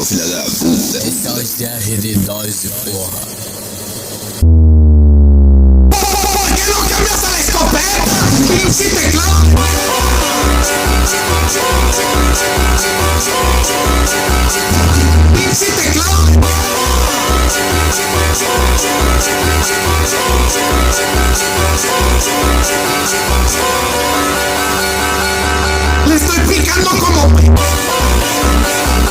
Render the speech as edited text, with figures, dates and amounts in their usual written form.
filha da puta. Esse é o JARREL, porra. ¿Por qué no cambias a la escopeta? ¡Pinche teclado! ¡Pinche teclado! Le estoy picando como...